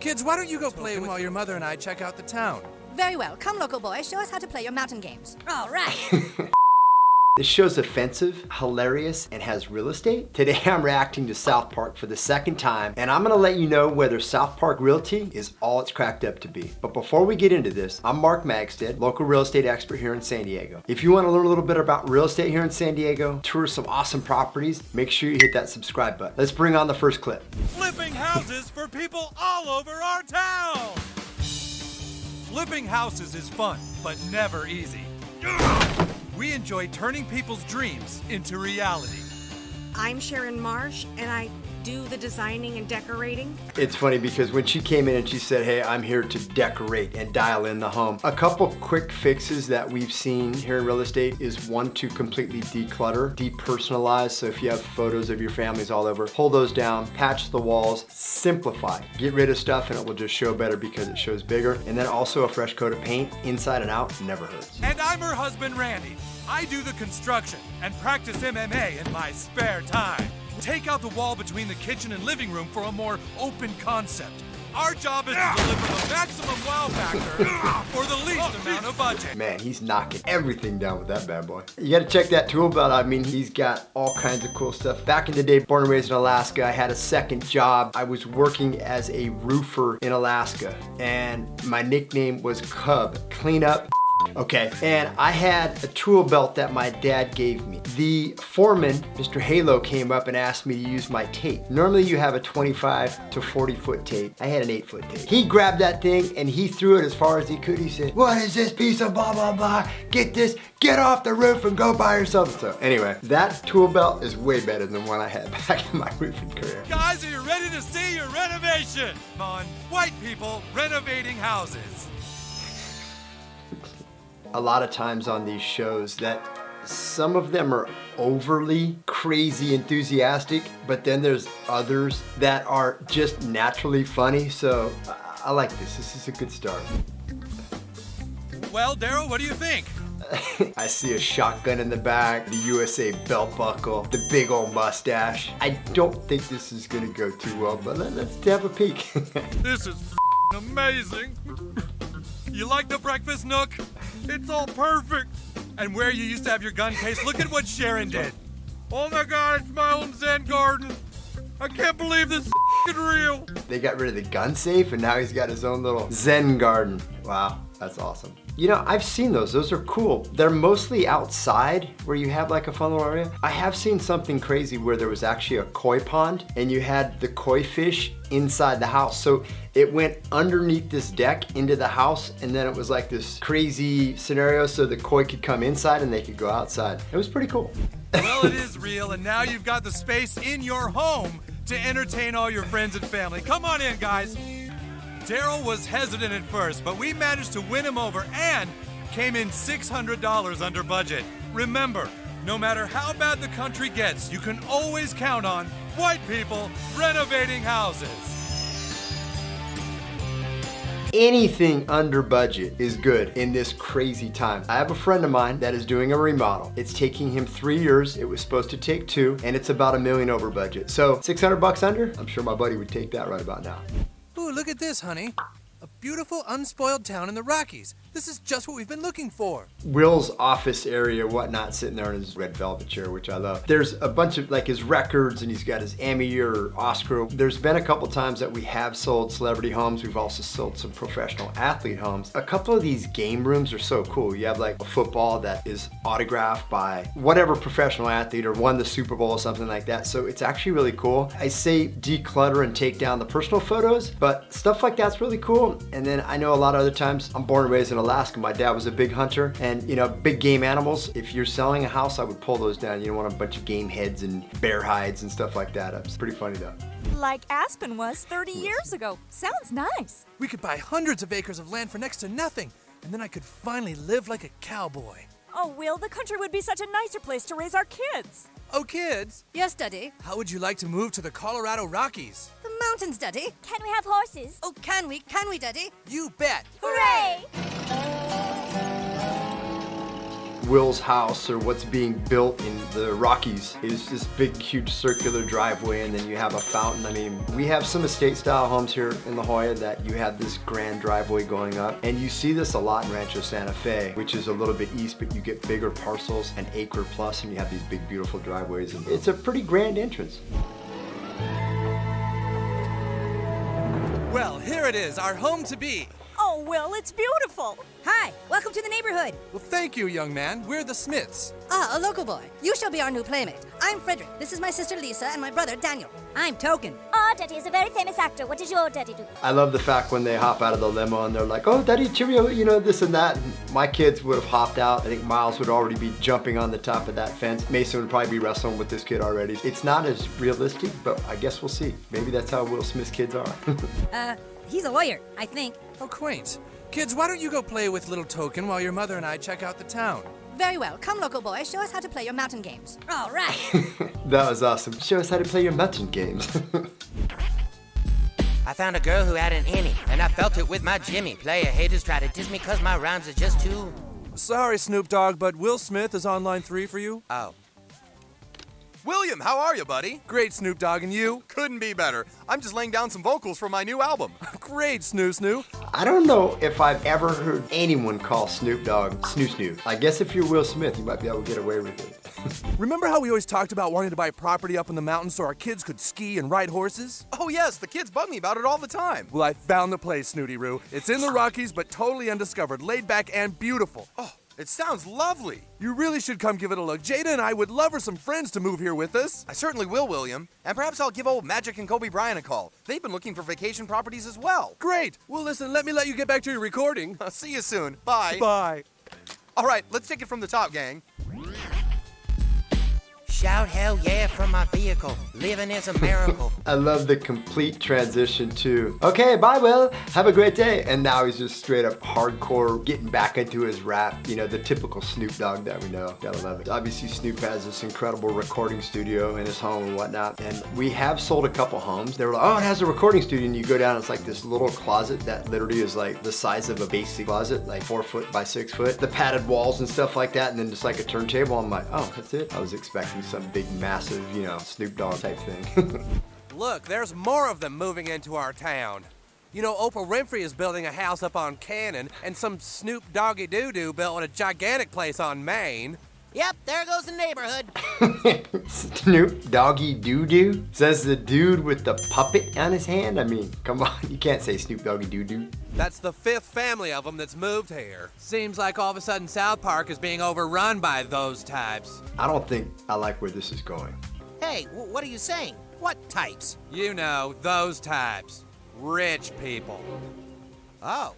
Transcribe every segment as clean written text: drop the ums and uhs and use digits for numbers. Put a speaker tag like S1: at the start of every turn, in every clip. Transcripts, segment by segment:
S1: Kids, why don't you go play while your mother and I check out the town?
S2: Very well. Come, local boy. Show us how to play your mountain games. All right.
S3: This show's offensive, hilarious, and has real estate. Today I'm reacting to South Park for the second time, and I'm gonna let you know whether South Park Realty is all it's cracked up to be. But before we get into this, I'm Mark Magstadt, local real estate expert here in San Diego. If you wanna learn a little bit about real estate here in San Diego, tour some awesome properties, make sure you hit that subscribe button. Let's bring on the first clip.
S4: Flipping houses for people all over our town! Flipping houses is fun, but never easy. We enjoy turning people's dreams into reality.
S5: I'm Sharon Marsh, and I do the designing and decorating.
S3: It's funny because when she came in and she said, hey, I'm here to decorate and dial in the home. A couple quick fixes that we've seen here in real estate is one, to completely declutter, depersonalize. So if you have photos of your families all over, pull those down, patch the walls, simplify. Get rid of stuff and it will just show better because it shows bigger. And then also a fresh coat of paint, inside and out, never hurts.
S4: And I'm her husband, Randy. I do the construction and practice MMA in my spare time. Take out the wall between the kitchen and living room for a more open concept. Our job is to deliver the maximum wow factor for the least amount of budget.
S3: Man, he's knocking everything down with that bad boy. You gotta check that tool belt. I mean, he's got all kinds of cool stuff. Back in the day, born and raised in Alaska, I had a second job. I was working as a roofer in Alaska, and my nickname was Cub, clean up. Okay, and I had a tool belt that my dad gave me. The foreman, Mr. Halo, came up and asked me to use my tape. Normally you have a 25 to 40 foot tape. I had an 8-foot tape. He grabbed that thing and he threw it as far as he could. He said, what is this piece of blah, blah, blah? Get this, get off the roof and go by yourself. So anyway, that tool belt is way better than one I had back in my roofing career.
S4: Guys, are you ready to see your renovation? On White People Renovating Houses.
S3: A lot of times on these shows that some of them are overly crazy enthusiastic, but then there's others that are just naturally funny. So I like this. This is a good start.
S4: Well, Daryl, what do you think?
S3: I see a shotgun in the back, the USA belt buckle, the big old mustache. I don't think this is gonna go too well, but let's have a peek.
S4: This is amazing. You like the breakfast nook? It's all perfect. And where you used to have your gun case, look at what Sharon did. Oh my God, it's my own Zen garden. I can't believe this is real.
S3: They got rid of the gun safe and now he's got his own little Zen garden. Wow, that's awesome. You know, I've seen those. Those are cool. They're mostly outside where you have like a fun little area. I have seen something crazy where there was actually a koi pond and you had the koi fish inside the house. So it went underneath this deck into the house, and then it was like this crazy scenario so the koi could come inside and they could go outside. It was pretty cool.
S4: Well, it is real, and now you've got the space in your home to entertain all your friends and family. Come on in, guys. Daryl was hesitant at first, but we managed to win him over and came in $600 under budget. Remember, no matter how bad the country gets, you can always count on White People Renovating Houses.
S3: Anything under budget is good in this crazy time. I have a friend of mine that is doing a remodel. It's taking him 3 years. It was supposed to take 2, and it's about $1 million over budget. So $600 under, I'm sure my buddy would take that right about now.
S1: Ooh, look at this, honey. A beautiful, unspoiled town in the Rockies. This is just what we've been looking for.
S3: Will's office area, whatnot, sitting there in his red velvet chair, which I love. There's a bunch of like his records, and he's got his Emmy or Oscar. There's been a couple times that we have sold celebrity homes. We've also sold some professional athlete homes. A couple of these game rooms are so cool. You have like a football that is autographed by whatever professional athlete or won the Super Bowl or something like that. So it's actually really cool. I say declutter and take down the personal photos, but stuff like that's really cool. And then I know a lot of other times, I'm born and raised in Alaska. My dad was a big hunter, and you know, big game animals. If you're selling a house, I would pull those down. You don't want a bunch of game heads and bear hides and stuff like that. It's pretty funny though.
S6: Like Aspen was 30 years ago. Sounds nice.
S1: We could buy hundreds of acres of land for next to nothing, and then I could finally live like a cowboy.
S6: Oh, Will, the country would be such a nicer place to raise our kids.
S1: Oh, kids,
S2: Yes, Daddy.
S1: how would you like to move to the Colorado Rockies?
S2: The mountains, Daddy.
S7: Can we have horses?
S2: Oh, can we? Can we, Daddy?
S1: You bet.
S7: Hooray!
S3: Will's house or what's being built in the Rockies is this big, huge circular driveway, and then you have a fountain. I mean, we have some estate style homes here in La Jolla that you have this grand driveway going up, and you see this a lot in Rancho Santa Fe, which is a little bit east, but you get bigger parcels, an acre plus, and you have these big, beautiful driveways, and it's a pretty grand entrance.
S1: Well, here it is, our home to be.
S6: Oh, Will, it's beautiful.
S2: Hi, welcome to the neighborhood.
S1: Well, thank you, young man. We're the Smiths.
S2: Ah, a local boy. You shall be our new playmate. I'm Frederick. This is my sister Lisa and my brother Daniel. I'm Token.
S7: Our daddy is a very famous actor. What does your daddy do?
S3: I love the fact when they hop out of the limo and they're like, oh, Daddy, cheerio, you know, this and that. And my kids would have hopped out. I think Miles would already be jumping on the top of that fence. Mason would probably be wrestling with this kid already. It's not as realistic, but I guess we'll see. Maybe that's how Will Smith's kids are.
S2: He's a lawyer, I think.
S1: Oh, quaint. Kids, why don't you go play with little Token while your mother and I check out the town?
S2: Very well. Come, local boy. Show us how to play your mountain games. All right.
S3: That was awesome. Show us how to play your mountain games.
S8: I found a girl who had an innie, and I felt it with my Jimmy. Player haters try to diss me cause my rhymes are just too...
S1: Sorry, Snoop Dogg, but Will Smith is on line 3 for you.
S8: Oh.
S4: William, how are you, buddy?
S1: Great, Snoop Dogg, and you?
S4: Couldn't be better. I'm just laying down some vocals for my new album.
S1: Great, Snoo.
S3: I don't know if I've ever heard anyone call Snoop Dogg Snoo. I guess if you're Will Smith, you might be able to get away with it.
S1: Remember how we always talked about wanting to buy property up in the mountains so our kids could ski and ride horses?
S4: Oh yes, the kids bug me about it all the time.
S1: Well, I found the place, Snooty-Roo. It's in the Rockies, but totally undiscovered, laid back and beautiful.
S4: Oh, it sounds lovely.
S1: You really should come give it a look. Jada and I would love for some friends to move here with us.
S4: I certainly will, William. And perhaps I'll give old Magic and Kobe Bryant a call. They've been looking for vacation properties as well.
S1: Great. Well, listen, let me let you get back to your recording.
S4: I'll see you soon. Bye.
S1: Bye.
S4: All right, let's take it from the top, gang.
S8: Shout hell yeah from my vehicle. Living is a miracle.
S3: I love the complete transition to, okay, bye, Will, have a great day. And now he's just straight up hardcore getting back into his rap, you know, the typical Snoop Dogg that we know. Gotta love it. Obviously, Snoop has this incredible recording studio in his home and whatnot. And we have sold a couple homes. They were like, oh, it has a recording studio. And you go down, it's like this little closet that literally is like the size of a basic closet, like 4 foot by 6 foot. The padded walls and stuff like that. And then just like a turntable. I'm like, oh, that's it. I was expecting some big, massive, you know, Snoop Dogg type thing.
S1: Look, there's more of them moving into our town. You know, Oprah Winfrey is building a house up on Cannon, and some Snoop Doggy Doo-Doo built a gigantic place on Maine.
S8: Yep, there goes the neighborhood.
S3: Snoop Doggy Doo-Doo? Says the dude with the puppet on his hand? I mean, come on, you can't say Snoop Doggy Doo-Doo.
S1: That's the 5th family of them that's moved here. Seems like all of a sudden South Park is being overrun by those types.
S3: I don't think I like where this is going.
S8: Hey, what are you saying? What types?
S1: You know, those types. Rich people.
S8: Oh.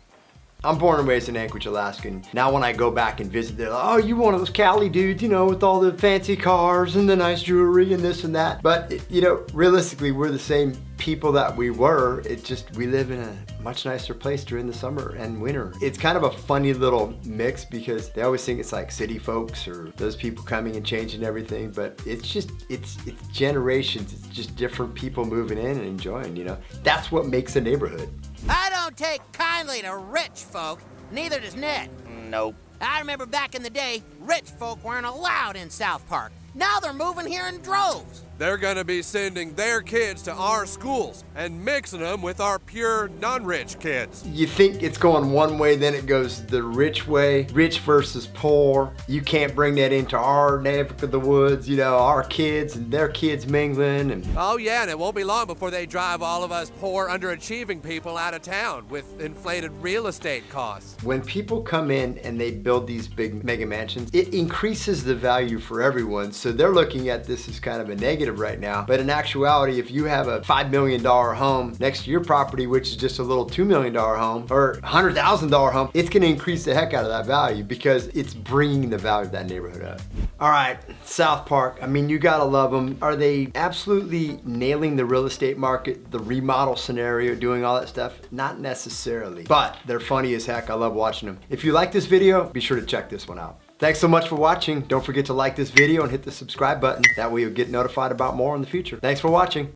S3: I'm born and raised in Anchorage, Alaska, and now when I go back and visit, they're like, oh, you one of those Cali dudes, you know, with all the fancy cars and the nice jewelry and this and that. But, you know, realistically, we're the same people that we were. It's just we live in a much nicer place during the summer and winter. It's kind of a funny little mix because they always think it's like city folks or those people coming and changing everything, but it's just, it's generations. It's just different people moving in and enjoying, you know. That's what makes a neighborhood.
S8: I don't take kindly to rich folk. Neither does Ned.
S9: Nope.
S8: I remember back in the day, rich folk weren't allowed in South Park. Now they're moving here in droves.
S1: They're gonna be sending their kids to our schools and mixing them with our pure non-rich kids.
S3: You think it's going one way, then it goes the rich way, rich versus poor. You can't bring that into our neck of the woods, you know, our kids and their kids mingling. And
S1: oh yeah, and it won't be long before they drive all of us poor, underachieving people out of town with inflated real estate costs.
S3: when people come in and they build these big mega mansions, it increases the value for everyone. So they're looking at this as kind of a negative right now. But in actuality, if you have a $5 million home next to your property, which is just a little $2 million home or $100,000 home, it's gonna increase the heck out of that value because it's bringing the value of that neighborhood up. All right, South Park, I mean, you gotta love them. Are they absolutely nailing the real estate market, the remodel scenario, doing all that stuff? Not necessarily, but they're funny as heck. I love watching them. If you like this video, be sure to check this one out. Thanks so much for watching. Don't forget to like this video and hit the subscribe button. That way you'll get notified about more in the future. Thanks for watching.